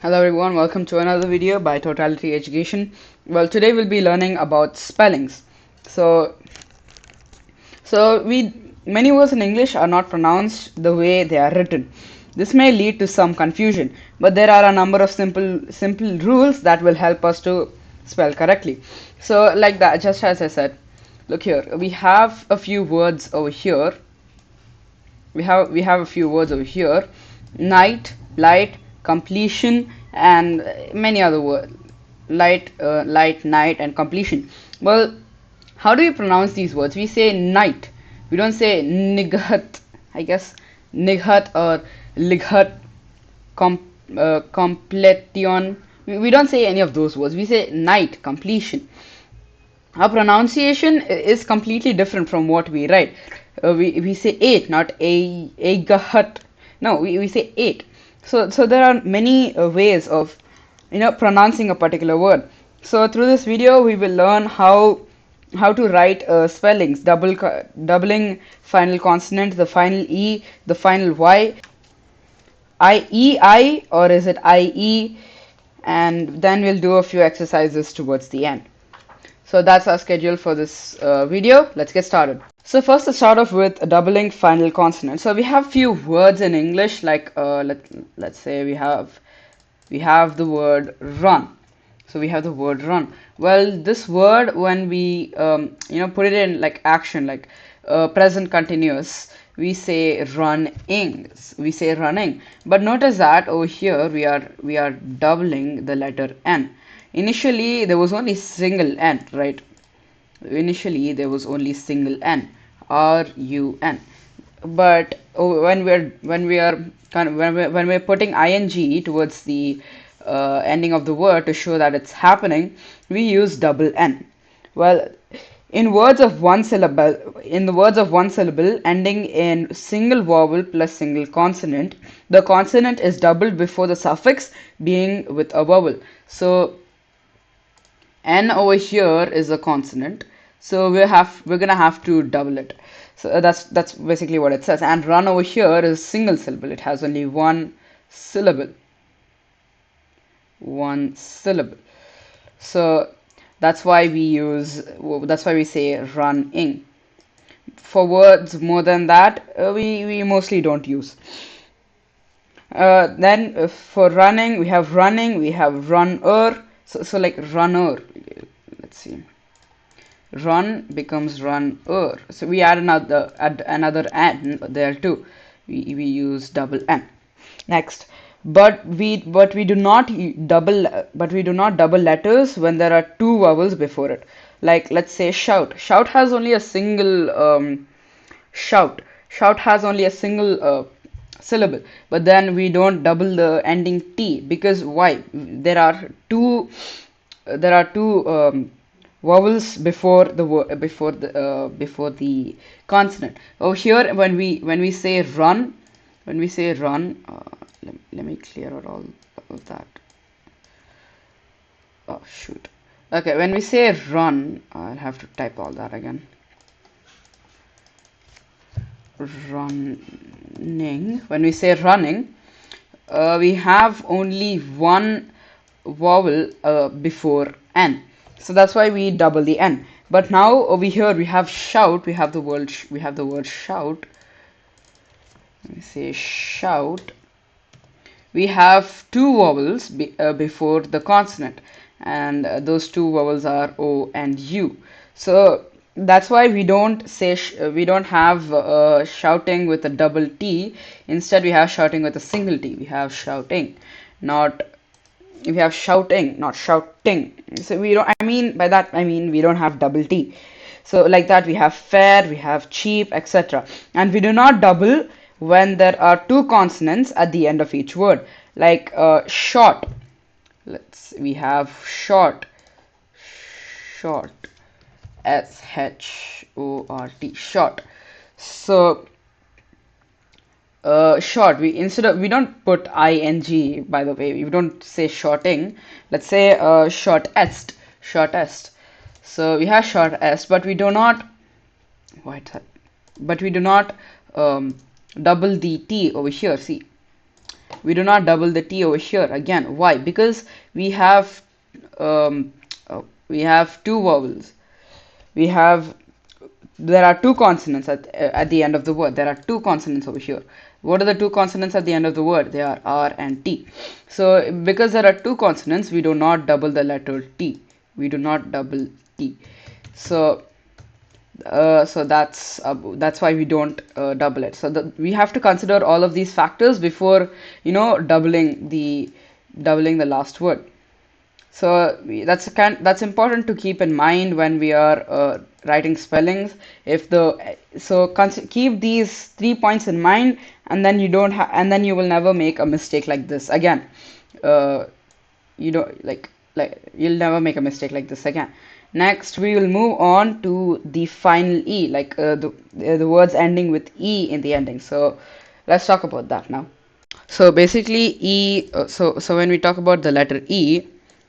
Hello everyone, welcome to another video by Totality Education. Well, today we'll be learning about spellings. So, so many words in English are not pronounced the way they are written. This may lead to some confusion, but there are a number of simple rules that will help us to spell correctly. So, like that, just as I said, look here, we have a few words over here. We have a few words over here: night, light, completion, and many other words: light, night, and completion. Well, how do we pronounce these words? We say night. We don't say nighat. I guess nighat or lighat, com, completion. We don't say any of those words. We say night, completion. Our pronunciation is completely different from what we write. We say eight, not a gahat. No, we say eight. So there are many ways of pronouncing a particular word. So through this video we will learn how to write spellings, doubling final consonant, the final e, the final y, I, or is it IE, and then we'll do a few exercises towards the end. So that's our schedule for this video. Let's get started. So first, let's start off with a doubling final consonant. So we have few words in English, like let's say we have the word run. So we have the word run. Well, this word, when we put it in like action, like present continuous, we say running. We say running. But notice that over here we are doubling the letter N. Initially there was only single N, right? Initially there was only single N, RUN. But when we're putting ing towards the ending of the word to show that it's happening, we use double N. Well, in the words of one syllable ending in single vowel plus single consonant, the consonant is doubled before the suffix being with a vowel. So N over here is a consonant, so we're gonna have to double it. So that's basically what it says. And run over here is single syllable. It has only one syllable. One syllable. So that's why we say running. For words more than that, we mostly don't use. Then for running, we have runner. So like runner. Let's see. Run becomes runner. So we add another N there too. We use double N. Next, but we do not double letters when there are two vowels before it. Like let's say shout. Shout has only a single shout. Shout has only a single syllable, but then we don't double the ending T, because why? There are two vowels before the consonant. Over here, when we say run, let me clear out all of that. Oh shoot. Okay, when we say run, I'll have to type all that again. Running. When we say running, we have only one vowel before N, so that's why we double the N. But now over here we have shout. We have the word shout. Let me say shout. We have two vowels before the consonant, and those two vowels are O and U. So that's why we don't have shouting with a double T. Instead, we have shouting with a single T. We have shouting, not shouting. So by that I mean we don't have double T. So like that, we have fair, we have cheap, etc. And we do not double when there are two consonants at the end of each word, like short. We have short, short, short. So short, we don't put ing. By the way, we don't say shorting. Let's say shortest. So we have shortest, but we do not double the T over here. See, we do not double the T over here. Again, why? Because um, we have two vowels. We have There are two consonants at the end of the word. There are two consonants over here. What are the two consonants at the end of the word? They are R and T. So because there are two consonants, we do not double the letter T. We do not double T. So that's why we don't double it. So we have to consider all of these factors before doubling the last word. So that's important to keep in mind when we are writing spellings. Keep these 3 points in mind, and then you will never make a mistake like this again. Uh, you don't like You'll never make a mistake like this again. Next, we will move on to the final E, the words ending with E in the ending. So let's talk about that now. So basically, so when we talk about the letter E,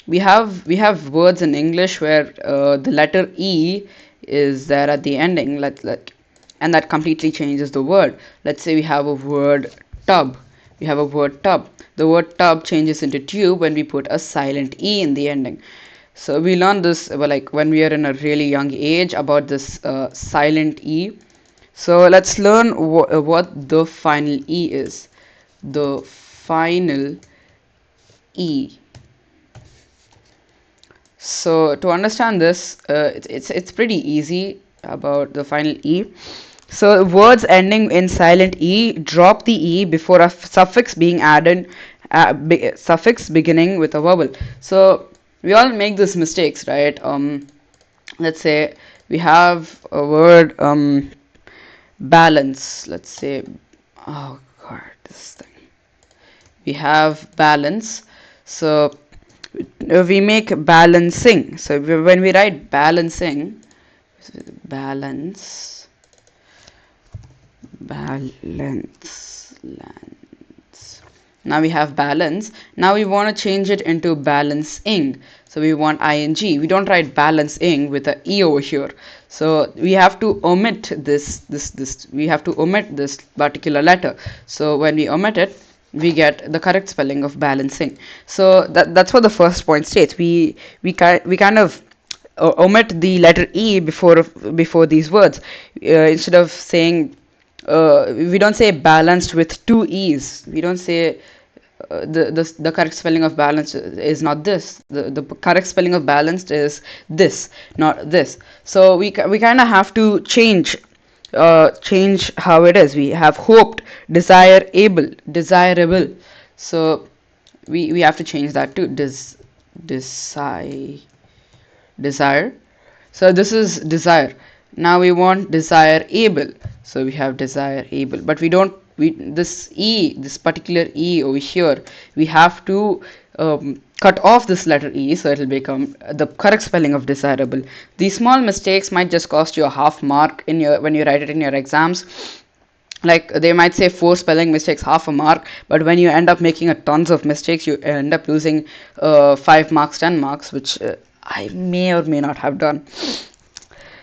we have words in English where the letter E is there at the ending, and that completely changes the word. Let's say we have a word tub. We have a word tub. The word tub changes into tube when we put a silent E in the ending. So we learn this when we are in a really young age about this silent E. So let's learn what the final E is. The final E. So to understand this, it's pretty easy about the final E. So words ending in silent E drop the E before a suffix being added, suffix beginning with a vowel. So we all make these mistakes, right? Let's say we have a word balance. Let's say, oh god, this thing. We have balance. So we make balancing. So when we write balancing, balance, now we have balance. Now we want to change it into balancing. So we want ing. We don't write balancing with a e over here. So we have to omit this. We have to omit this particular letter. So when we omit it, we get the correct spelling of balancing. So that's what the first point states. We kind of omit the letter e before these words. Instead of saying we don't say balanced with two e's. We don't say the correct spelling of balanced is not this. The correct spelling of balanced is this, not this. So we kind of have to change how it is. We have hoped, desirable. So we have to change that to desire. So this is desire. Now we want desirable. So we have desirable, but this particular e over here, we have to cut off this letter e, so it will become the correct spelling of desirable. These small mistakes might just cost you a half mark when you write it in your exams. Like they might say 4 spelling mistakes, half a mark, but when you end up making a tons of mistakes, you end up losing 5 marks, 10 marks, which I may or may not have done.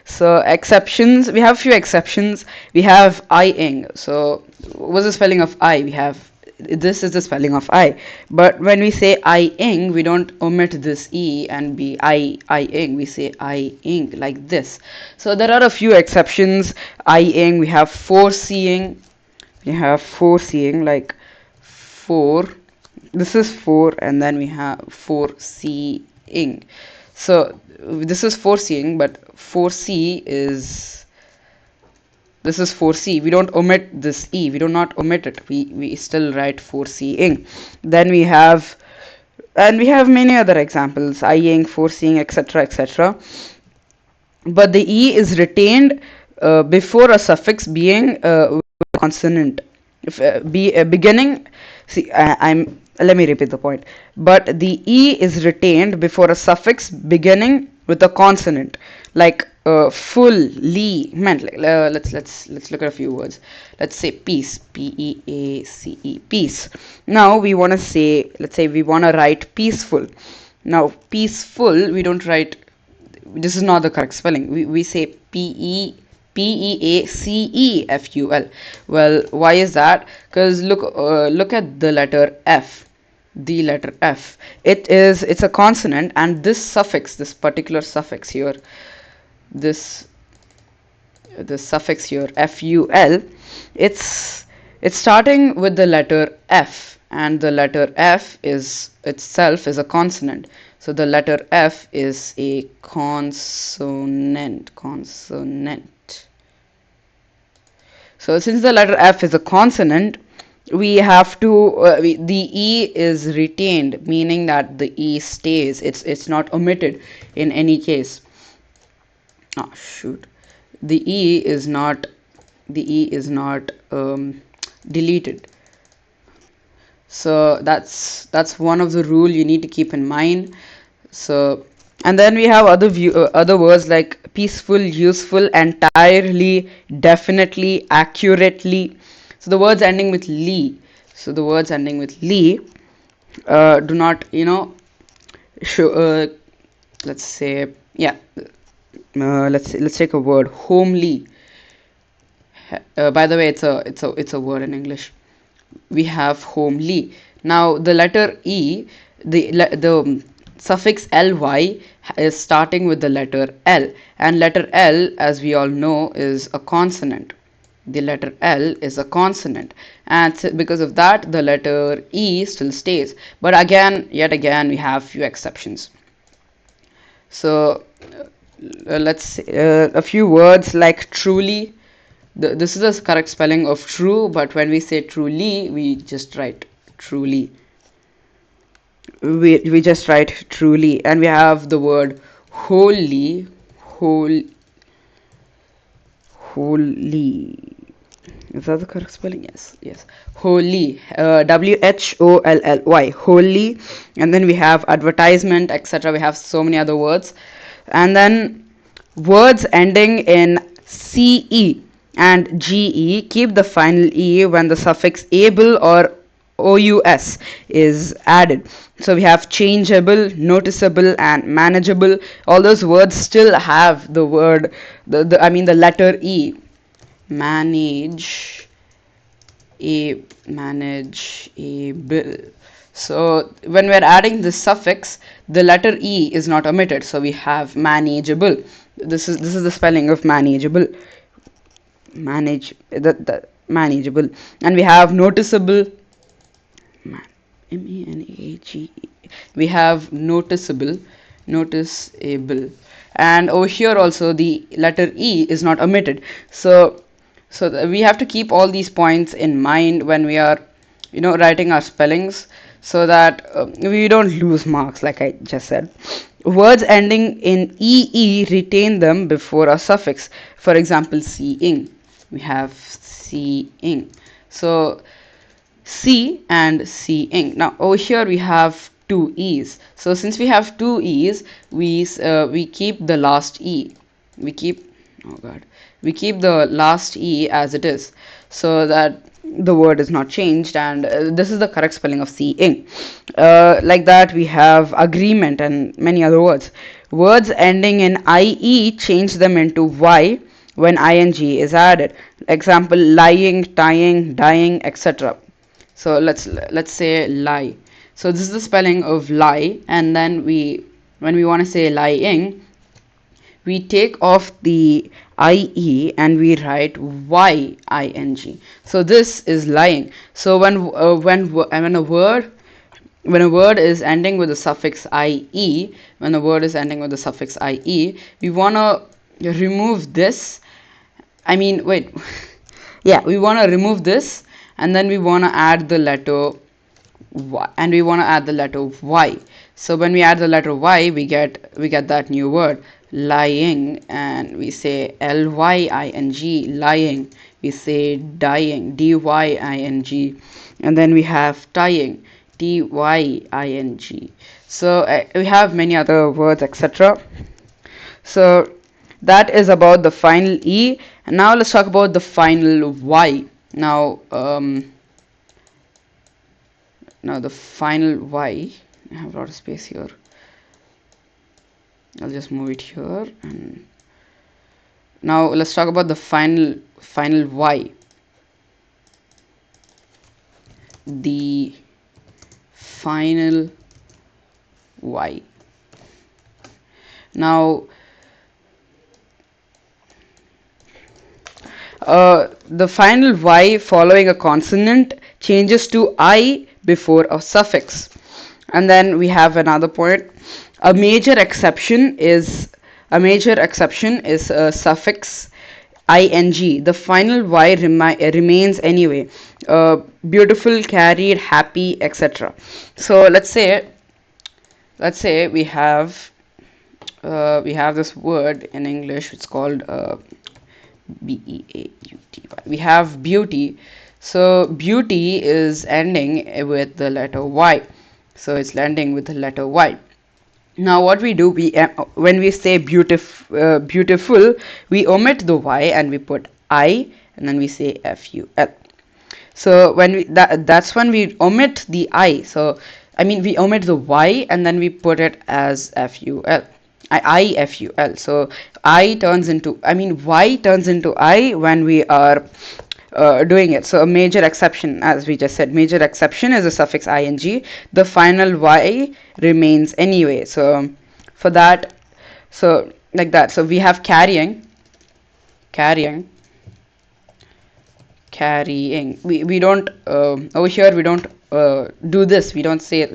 So exceptions, we have a few exceptions. We have I-ing. So what's the spelling of I? This is the spelling of I. But when we say I-ing, we don't omit this E and be I-ing. We say I-ing like this. So there are a few exceptions. I-ing, we have foreseeing. We have foreseeing, like 4. This is 4, and then we have foreseeing. So this is foreseeing, but this is foresee. We don't omit this e. We do not omit it. We still write foreseeing. Then we have many other examples: eyeing, foreseeing, etc., etc. But the e is retained before a suffix being consonant. If beginning, see, let me repeat the point. But the e is retained before a suffix beginning with a consonant, like fully meant. Let's look at a few words. Let's say peace, peace. Peace. Now we want to say, let's say we want to write peaceful. Now peaceful, we don't write. This is not the correct spelling. We say peaceful. P-E-A-C-E-F-U-L. Well, why is that? Because look at the letter F. The letter F. It's a consonant, and this particular suffix here, this suffix here, F-U-L, it's starting with the letter F, and the letter F is itself is a consonant. So the letter F is a consonant. So since the letter F is a consonant, we have to the E is retained, meaning that the E stays. It's not omitted in any case. Oh shoot. The E is not deleted. So that's one of the rule you need to keep in mind. So, and then we have other words like peaceful, useful, entirely, definitely, accurately. So the words ending with "ly." So the words ending with "ly" do not, show. Let's say, yeah. Let's take a word, homely. By the way, it's a word in English. We have homely. Now the letter E, the suffix ly is starting with the letter L, and letter L, as we all know, is a consonant. The letter L is a consonant, and because of that the letter E still stays. But yet again, we have few exceptions. So let's a few words like truly. This is the correct spelling of true, but when we say truly, we just write truly. We just write truly, and we have the word wholly. Wholly. Is that the correct spelling? Yes. Wholly. Wholly. Wholly. And then we have advertisement, etc. We have so many other words, and then words ending in ce and ge keep the final e when the suffix able or ous is added. So we have changeable, noticeable, and manageable. All those words still have the word, the letter e. Manage able. So when we're adding this suffix, the letter e is not omitted. So we have manageable. This is the spelling of manageable. Manageable. And we have noticeable. M-E-N-A-G. We have noticeable. And over here also the letter e is not omitted. So we have to keep all these points in mind when we are writing our spellings, so that we don't lose marks, like I just said. Words ending in ee retain them before a suffix. For example, seeing. We have seeing. So see and seeing. Now over here we have two e's. So since we have two e's, we keep the last e. We keep the last e as it is, so that the word is not changed, and this is the correct spelling of seeing. Like that, we have agreement and many other words. Words ending in ie change them into y when ing is added. Example, lying, tying, dying, etc. So let's say lie. So this is the spelling of lie, and then when we want to say lying, we take off the ie and we write ying. So this is lying. So when a word is ending with the suffix ie, we want to remove this. Yeah, we want to remove this, and then we want to add the letter y, So when we add the letter y, we get that new word, lying, and we say lying, lying. We say dying, dying, and then we have tying, tying. So we have many other words, etc. So that is about the final e. And now let's talk about the final y. Now the final y, I have a lot of space here. I'll just move it here, and Now let's talk about the final Y. The final Y. Now the final Y following a consonant changes to I before a suffix. And then we have another point. A major exception is a suffix ing. The final Y remains anyway. Beautiful, carried, happy, etc. So let's say we have this word in English. It's called Beauty. We have beauty. So beauty is ending with the letter Y. So it's ending with the letter Y. Now what we do, when we say beautiful, we omit the Y and we put I, and then we say FUL. So that's when we omit the I. So I mean we omit the Y and then we put it as FUL. IFUL. So Y turns into I when we are doing it. So a major exception, as we just said, major exception is a suffix ing. The final Y remains anyway. So for that, so like that. So we have carrying. We don't over here we don't do this. We don't say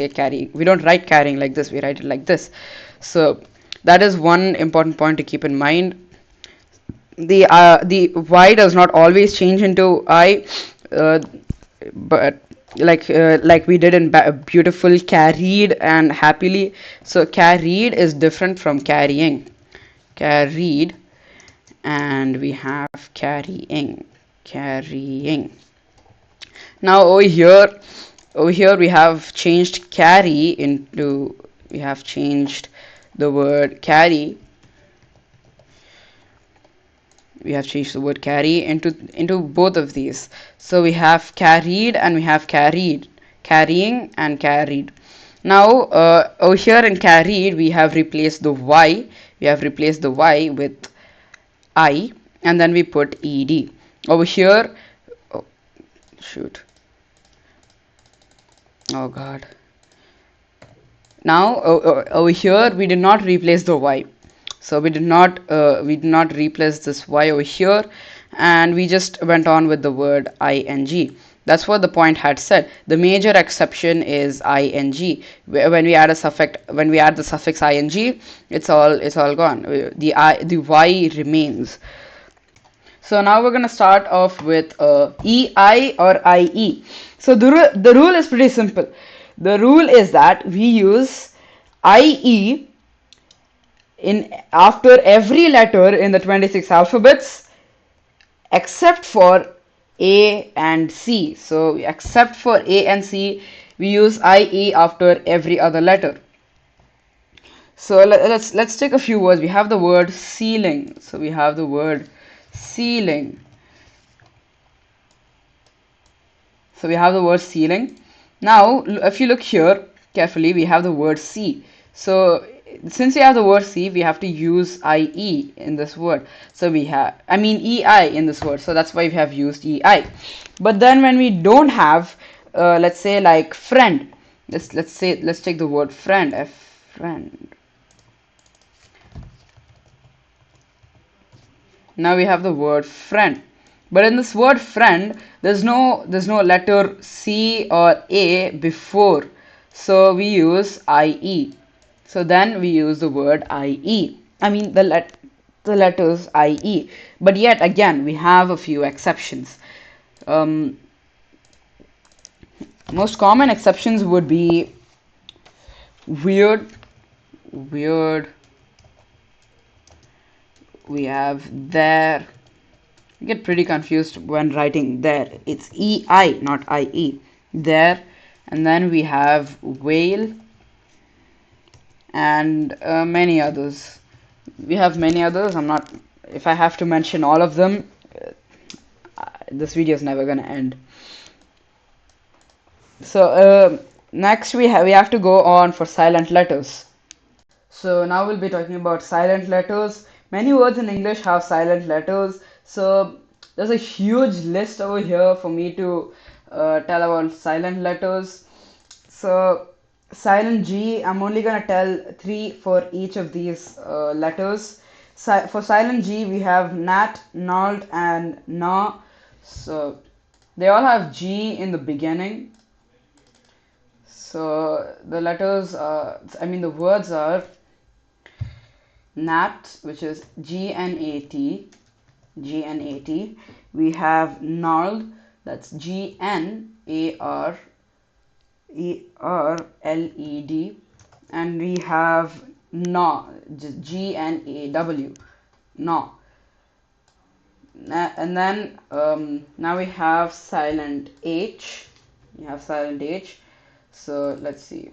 carrying. We don't write carrying like this. We write it like this. So that is one important point to keep in mind. The Y does not always change into I, uh, but like we did in beautiful, carried, and happily. So carried is different from carrying. Carried, and we have carrying. Now over here we have changed carry into we have changed the word carry we have changed the word carry into both of these. So we have carried and we have carrying and carried. Now over here in carried we have replaced the Y with I, and then we put ed. Over here, oh shoot, oh god. Now over here we did not replace the Y. So we did not replace this Y over here, and we just went on with the word ing. That's what the point had said. The major exception is ing. When we add the suffix ing, it's all gone. The Y remains. So now we're gonna start off with EI or IE. So the rule is pretty simple. The rule is that we use IE in after every letter in the 26 alphabets except for A and C. So except for A and C, we use IE after every other letter. So let's take a few words. We have the word ceiling. So we have the word ceiling. So we have the word ceiling. Now, if you look here carefully, we have the word C. So since we have the word C, we have to use IE in this word. So EI in this word. So that's why we have used EI. But then when we don't have, let's say like friend. Let's take the word friend. Friend. Now we have the word friend. But in this word friend, there's no letter C or A before. So we use IE. So then we use the word IE. The letters IE. But yet again, we have a few exceptions. Most common exceptions would be weird. We have there. You get pretty confused when writing there. It's EI, not IE. There. And then we have whale and many others. We have many others. If I have to mention all of them, this video is never gonna end. So next we have to go on for silent letters. So now we'll be talking about silent letters. Many words in English have silent letters, so there's a huge list over here for me to tell about silent letters. So silent G, I'm only gonna tell three for each of these letters. For silent G, we have nat, nald, and na. So they all have G in the beginning. So the letters, the words are nat, which is G-N-A-T, G-N-A-T. We have gnarled, that's G-N-A-R-E-R-L-E-D. And we have gnaw, just G-N-A-W, gnaw. And then now we have silent H. We have silent H. So let's see.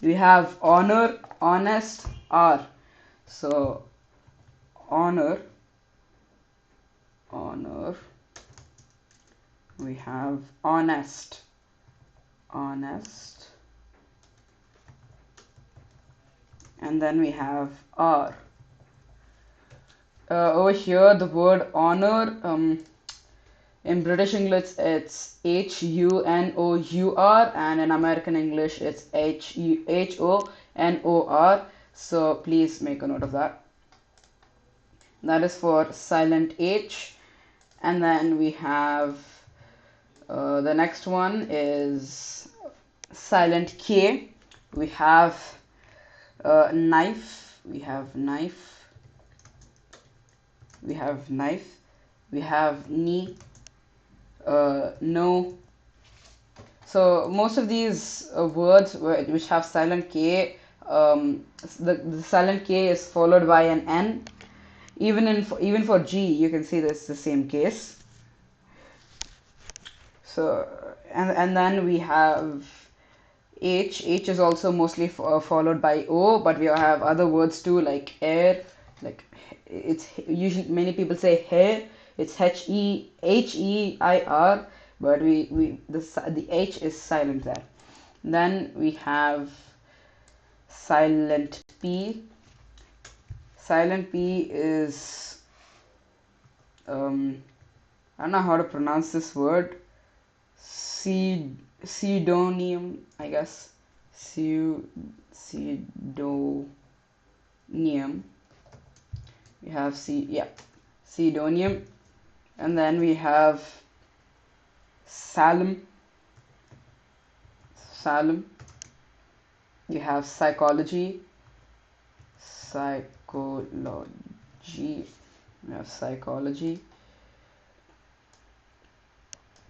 We have honor, honest, R. So honor, honor. We have honest, honest. And then we have R. Over here, the word honor, in British English, it's H-U-N-O-U-R, and in American English, it's H-O-N-O-R. So please make a note of that. That is for silent H. And then we have the next one is silent K. We have knife. We have knife. We have knife. We have knee. No. So most of these words which have silent K, the silent K is followed by an N. Even for G, you can see this the same case. So and then we have H. H is also mostly followed by O, but we have other words too, like air. Like it's usually many people say hair. It's H-E-I-R, but the H is silent there. Then we have silent P. Silent P is I don't know how to pronounce this word. Pseudonium, I guess. Pseudonium. We have pseudonium. And then we have Salem. Salem. You have psychology. Psychology. We have psychology.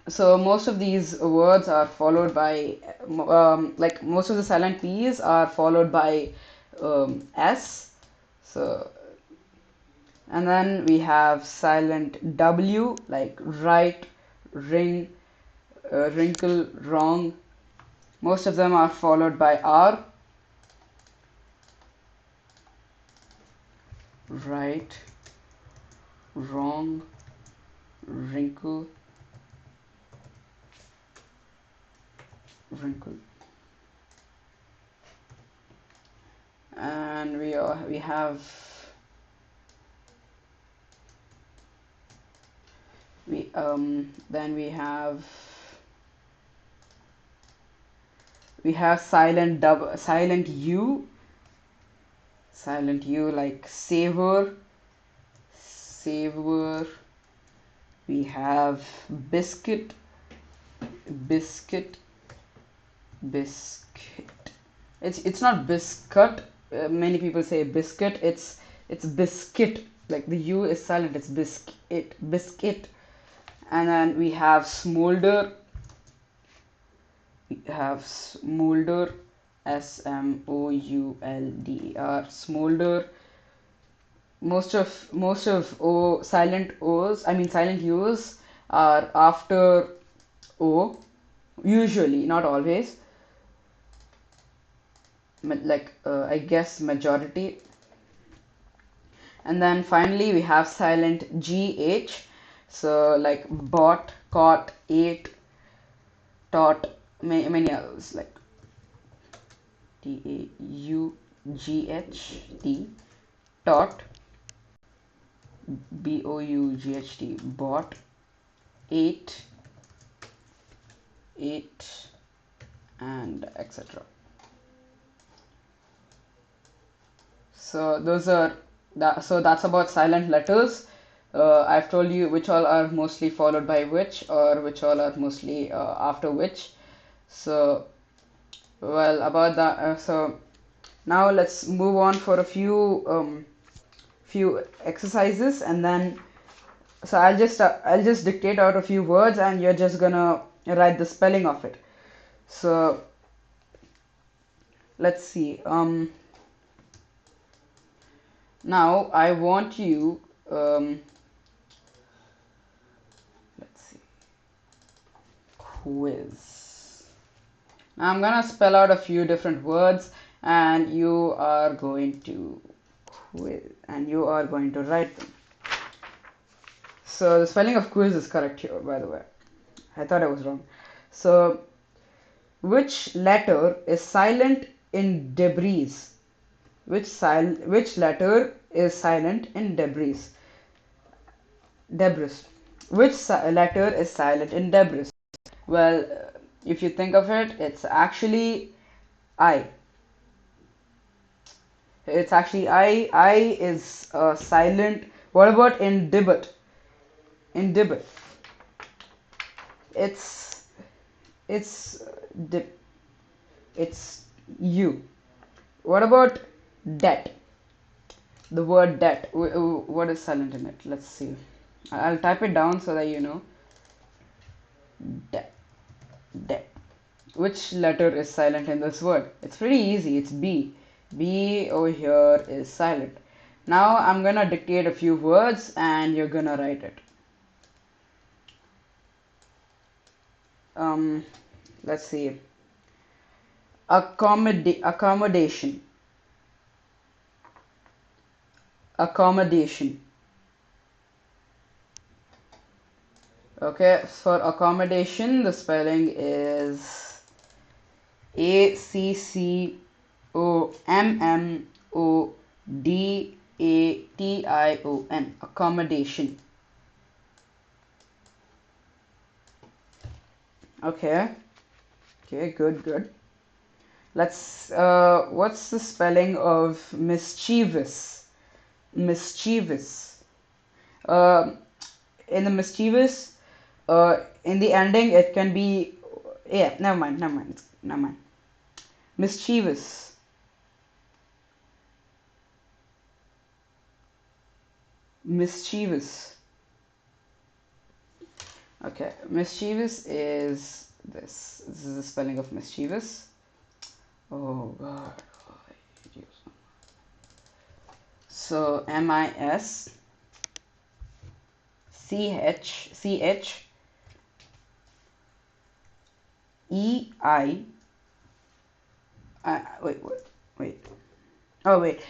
So most of these words are followed by, like most of the silent P's are followed by S. So, and then we have silent W, like right, ring, wrinkle, wrong. Most of them are followed by R. Right, wrong, wrinkle, wrinkle. And we have then we have silent U. Silent U, like savor, savor. We have biscuit, biscuit, biscuit. It's not biscuit. Many people say biscuit. It's biscuit. Like the U is silent. It's biscuit, biscuit. And then we have smolder. We have smolder, S-M-O-U-L-D-E-R, smolder. Most of silent O's, silent U's are after O, usually, not always. Like I guess majority. And then finally we have silent GH. So like bought, caught, ate, taught, many others, like T-A-U-G-H-T. Tot, B-O-U-G-H-T, bought, ate, ate, and etc. So those are that. So that's about silent letters. I've told you which all are mostly followed by which, or which all are mostly after which. So well, about that. So now let's move on for a few exercises, and then so I'll just dictate out a few words, and you're just gonna write the spelling of it. So let's see. Now I want you. Let's see. Quiz. Now I'm gonna spell out a few different words, and you are going to quiz, and you are going to write them. So the spelling of quiz is correct here, by the way. I thought I was wrong. So which letter is silent in debris? Which letter is silent in debris? Debris. Which letter is silent in debris? Well, if you think of it, it's actually I. It's actually I. I is silent. What about in debit? In debit, it's it's dip. It's you. What about debt? The word debt. What is silent in it? Let's see. I'll type it down so that you know. Debt. Debt. Which letter is silent in this word? It's pretty easy. It's B. B over here is silent. Now I'm gonna dictate a few words and you're gonna write it. Let's see. Accommodation. Accommodation. Okay, for accommodation, the spelling is ACCOMMODATION. Accommodation. Okay. Okay, good. Let's what's the spelling of mischievous? Mischievous. In the mischievous, in the ending it can be, yeah, never mind. Mischievous. Mischievous. Okay, mischievous is this. This is the spelling of mischievous. Oh God. So MISCHEI. Wait. Oh wait.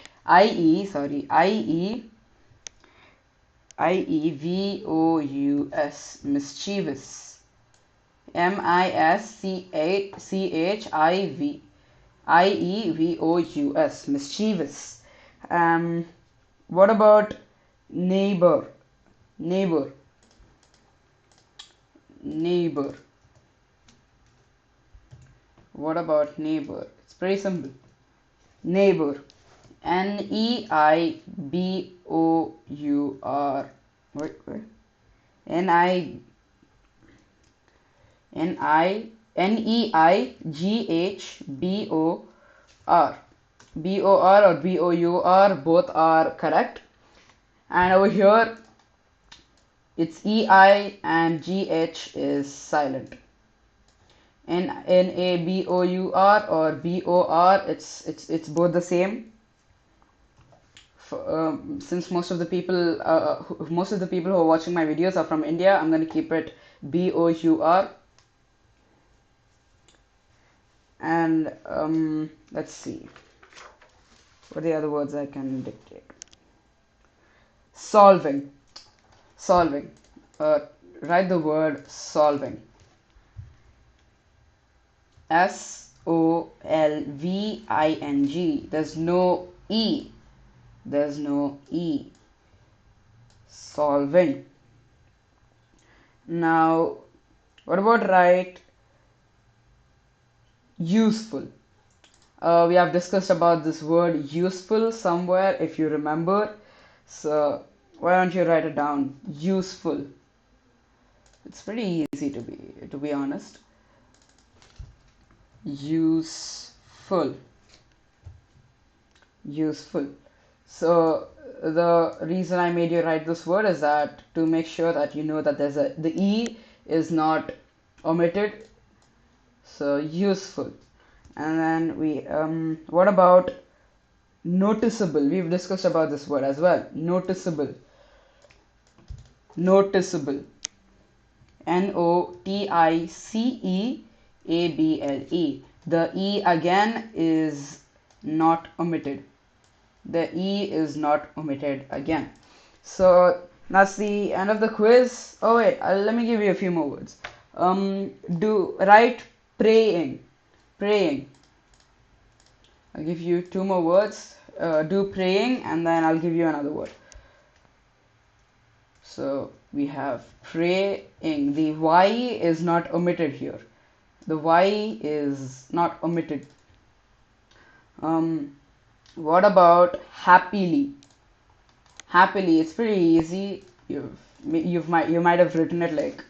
IEVOUS. Mischievous. MISCHIVIEVOUS. Mischievous. What about neighbor? Neighbor. Neighbor. What about neighbor? It's pretty simple. Neighbor. NEIBOUR. Wait. NEIGHBOR. BOR or BOUR, both are correct. And over here, it's EI and GH is silent. NABOUR or BOR, it's both the same. Since most of the people who are watching my videos are from India, I'm going to keep it BOUR. And let's see, what are the other words I can dictate? Solving. Write the word solving. SOLVING. There's no E there's no E. Solving. Now, what about write useful? We have discussed about this word useful somewhere, if you remember. So why don't you write it down? Useful. It's pretty easy to be honest. Useful. Useful. So the reason I made you write this word is that to make sure that you know that the E is not omitted. So useful. And then what about noticeable? We've discussed about this word as well. Noticeable. Noticeable. Noticeable. The E again is not omitted. The E is not omitted again. So that's the end of the quiz. Oh wait, let me give you a few more words. Do write praying. Praying. I'll give you two more words. Do praying, and then I'll give you another word. So we have praying. The Y is not omitted here. The Y is not omitted. What about happily? Happily, it's pretty easy. You might have written it like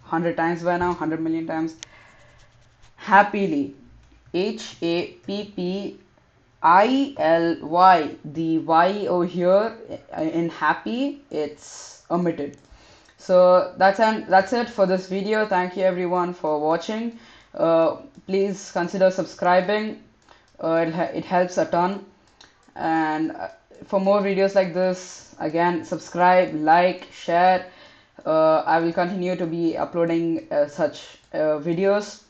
100 times by now, 100 million times. Happily. Happily. The Y over here in happy, it's omitted. So that's it for this video. Thank you everyone for watching. Please consider subscribing. It helps a ton. And for more videos like this, again, subscribe, like, share. I will continue to be uploading such videos.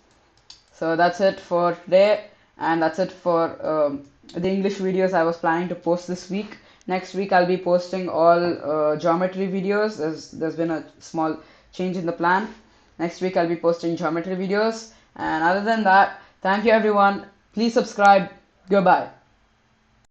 So that's it for today, and that's it for the English videos I was planning to post this week. Next week I'll be posting all geometry videos. There's been a small change in the plan. Next week I'll be posting geometry videos, and other than that, thank you everyone. Please subscribe. Goodbye.